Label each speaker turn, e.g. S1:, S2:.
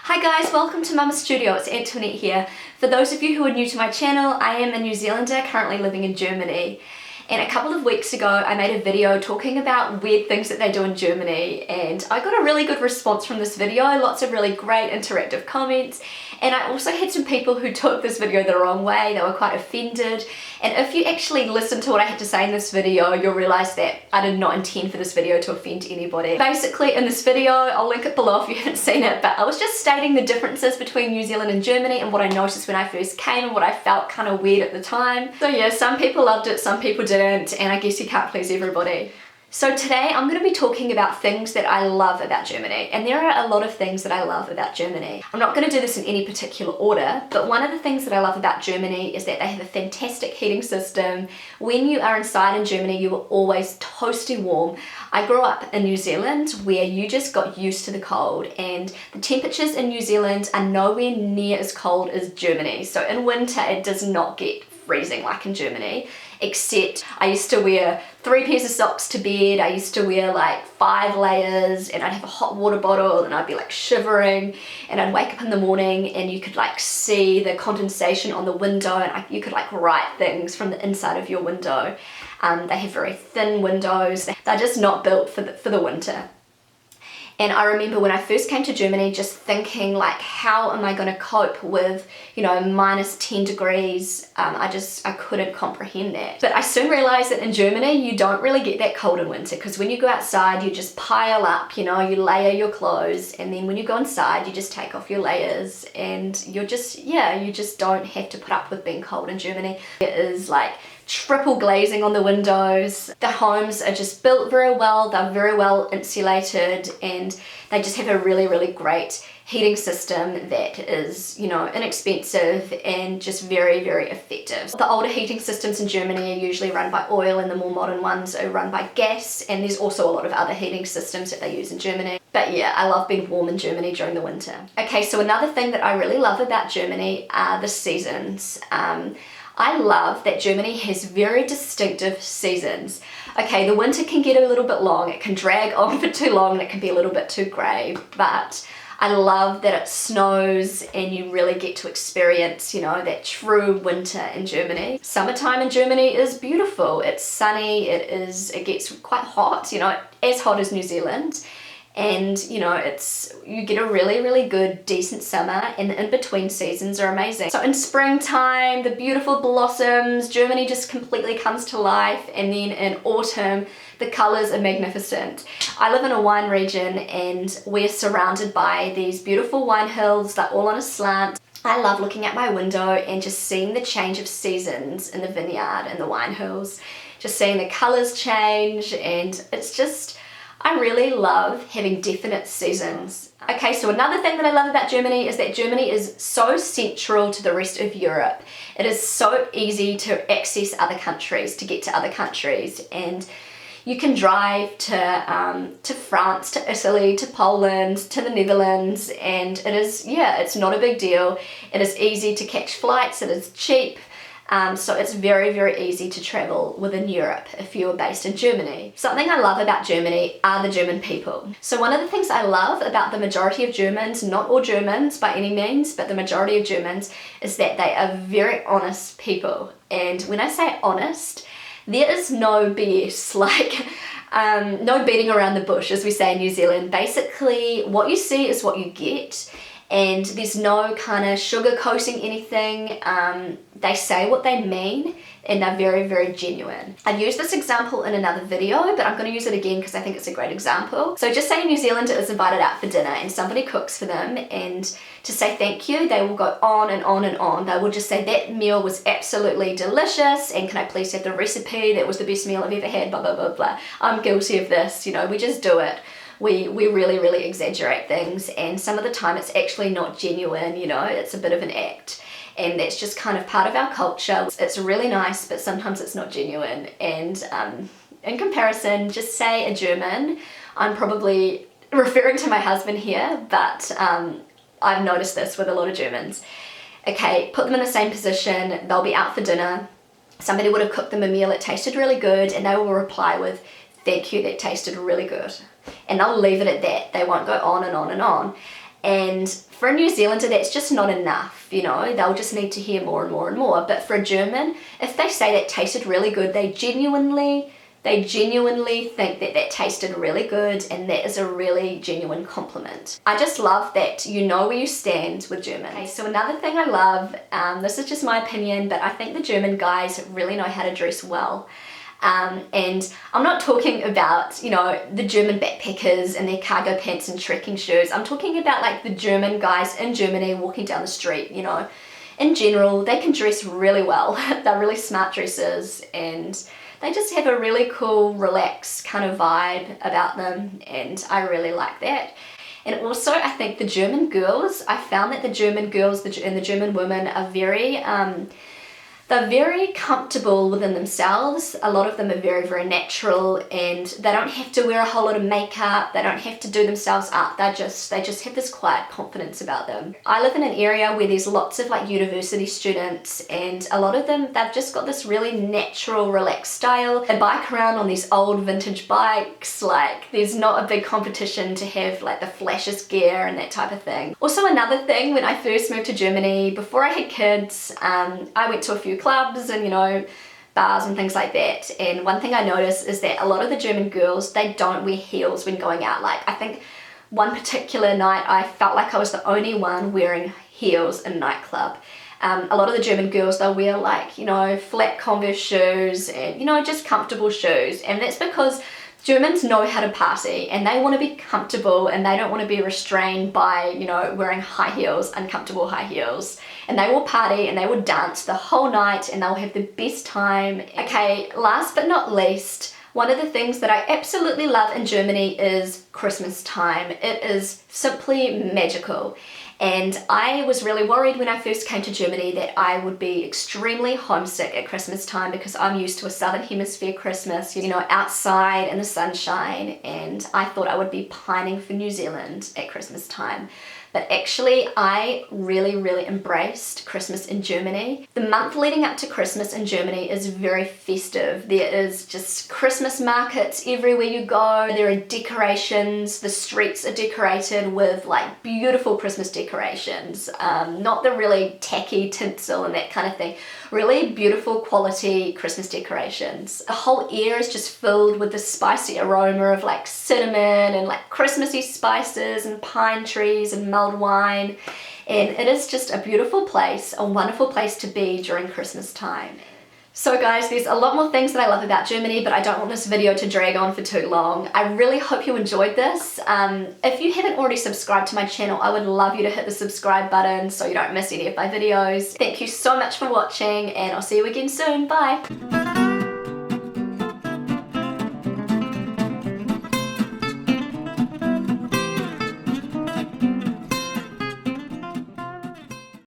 S1: Hi guys, welcome to Mama Studio, it's Antoinette here. For those of you who are new to my channel, I am a New Zealander currently living in Germany. And a couple of weeks ago I made a video talking about weird things that they do in Germany, and I got a really good response from this video, lots of really great interactive comments, and I also had some people who took this video the wrong way. They were quite offended, and if you actually listen to what I had to say in this video, you'll realise that I did not intend for this video to offend anybody. Basically in this video, I'll link it below if you haven't seen it, but I was just stating the differences between New Zealand and Germany and what I noticed when I first came and what I felt kind of weird at the time. So yeah, some people loved it, some people didn't, and I guess you can't please everybody. So today I'm going to be talking about things that I love about Germany, and there are a lot of things that I love about Germany. I'm not going to do this in any particular order, but one of the things that I love about Germany is that they have a fantastic heating system. When you are inside in Germany, you are always toasty warm. I grew up in New Zealand where you just got used to the cold, and the temperatures in New Zealand are nowhere near as cold as Germany. So in winter it does not get freezing like in Germany, except I used to wear 3 pairs of socks to bed. I used to wear like 5 layers, and I'd have a hot water bottle and I'd be like shivering, and I'd wake up in the morning and you could like see the condensation on the window, and you could like write things from the inside of your window. They have very thin windows. They're just not built for the winter. And I remember when I first came to Germany just thinking like, how am I going to cope with, you know, minus 10 degrees? I couldn't comprehend that. But I soon realized that in Germany, you don't really get that cold in winter, because when you go outside, you just pile up, you know, you layer your clothes, and then when you go inside, you just take off your layers, and you're just, yeah, you just don't have to put up with being cold in Germany. It is like triple glazing on the windows. The homes are just built very well, they're very well insulated, and they just have a really great heating system that is, you know, inexpensive and just very effective. The older heating systems in Germany are usually run by oil, and the more modern ones are run by gas, and there's also a lot of other heating systems that they use in Germany. But yeah, I love being warm in Germany during the winter. Okay, so another thing that I really love about Germany are the seasons. I love that Germany has very distinctive seasons. Okay, the winter can get a little bit long, it can drag on for too long, and it can be a little bit too grey, but I love that it snows and you really get to experience, you know, that true winter in Germany. Summertime in Germany is beautiful. It's sunny, it gets quite hot, you know, as hot as New Zealand. And you know, you get a really good decent summer, and the in-between seasons are amazing. So in springtime, the beautiful blossoms, Germany just completely comes to life, and then in autumn the colors are magnificent. I live in a wine region and we're surrounded by these beautiful wine hills. They're all on a slant. I love looking at my window and just seeing the change of seasons in the vineyard and the wine hills, just seeing the colors change, and it's just, I really love having definite seasons. Okay, so another thing that I love about Germany is that Germany is so central to the rest of Europe. It is so easy to access other countries, to get to other countries, and you can drive to France, to Italy, to Poland, to the Netherlands, and it is, yeah, it's not a big deal. It is easy to catch flights, it is cheap. So it's very easy to travel within Europe if you're based in Germany. Something I love about Germany are the German people. So one of the things I love about the majority of Germans, not all Germans by any means, but the majority of Germans, is that they are very honest people. And when I say honest, there is no BS, like no beating around the bush, as we say in New Zealand. Basically, what you see is what you get. And there's no kind of sugarcoating anything. They say what they mean, and they're very genuine. I used this example in another video, but I'm going to use it again because I think it's a great example. So just say a New Zealander is invited out for dinner and somebody cooks for them, and to say thank you, they will go on and on. They will just say that meal was absolutely delicious, and can I please have the recipe? That was the best meal I've ever had, blah blah. I'm guilty of this, you know, we just do it. We really exaggerate things, and some of the time it's actually not genuine, you know, it's a bit of an act, and that's just kind of part of our culture. It's really nice, but sometimes it's not genuine. And in comparison, just say a German, I'm probably referring to my husband here, but I've noticed this with a lot of Germans. Okay, put them in the same position, they'll be out for dinner, somebody would have cooked them a meal, it tasted really good, and they will reply with, thank you, that tasted really good. And they'll leave it at that. They won't go on and on. And For a New Zealander, that's just not enough, you know, they'll just need to hear more and more and more. But for a German, if they say that tasted really good, they genuinely think that that tasted really good, and that is a really genuine compliment. I just love that you know where you stand with German. Okay, so another thing I love, this is just my opinion, but I think the German guys really know how to dress well. And I'm not talking about, you know, the German backpackers and their cargo pants and trekking shoes. I'm talking about like the German guys in Germany walking down the street, you know. In general, they can dress really well. They're really smart dressers, and they just have a really cool, relaxed kind of vibe about them, and I really like that. And also, I think the German girls, I found that the German girls and the German women are they're very comfortable within themselves. A lot of them are very, very natural, and they don't have to wear a whole lot of makeup. They don't have to do themselves up. They just have this quiet confidence about them. I live in an area where there's lots of like university students, and a lot of them, they've just got this really natural, relaxed style. They bike around on these old vintage bikes. Like, there's not a big competition to have like the flashiest gear and that type of thing. Also, another thing, when I first moved to Germany, before I had kids, I went to a few clubs and, you know, bars and things like that, and one thing I noticed is that a lot of the German girls, they don't wear heels when going out. Like, I think one particular night I felt like I was the only one wearing heels in a nightclub. A lot of the German girls, they'll wear like, you know, flat Converse shoes and, you know, just comfortable shoes, and that's because Germans know how to party, and they want to be comfortable, and they don't want to be restrained by, you know, wearing high heels, uncomfortable high heels. And they will party and they will dance the whole night, and they'll have the best time. Okay, last but not least, one of the things that I absolutely love in Germany is Christmas time. It is simply magical. And I was really worried when I first came to Germany that I would be extremely homesick at Christmas time, because I'm used to a Southern Hemisphere Christmas, you know, outside in the sunshine, and I thought I would be pining for New Zealand at Christmas time. But actually, I really, really embraced Christmas in Germany. The month leading up to Christmas in Germany is very festive. There is just Christmas markets everywhere you go. There are decorations. The streets are decorated with like beautiful Christmas decorations. Not the really tacky tinsel and that kind of thing. Really beautiful quality Christmas decorations. The whole air is just filled with the spicy aroma of like cinnamon and like Christmassy spices and pine trees and mulled wine. And it is just a beautiful place, a wonderful place to be during Christmas time. So guys, there's a lot more things that I love about Germany, but I don't want this video to drag on for too long. I really hope you enjoyed this. If you haven't already subscribed to my channel, I would love you to hit the subscribe button so you don't miss any of my videos. Thank you so much for watching, and I'll see you again soon. Bye!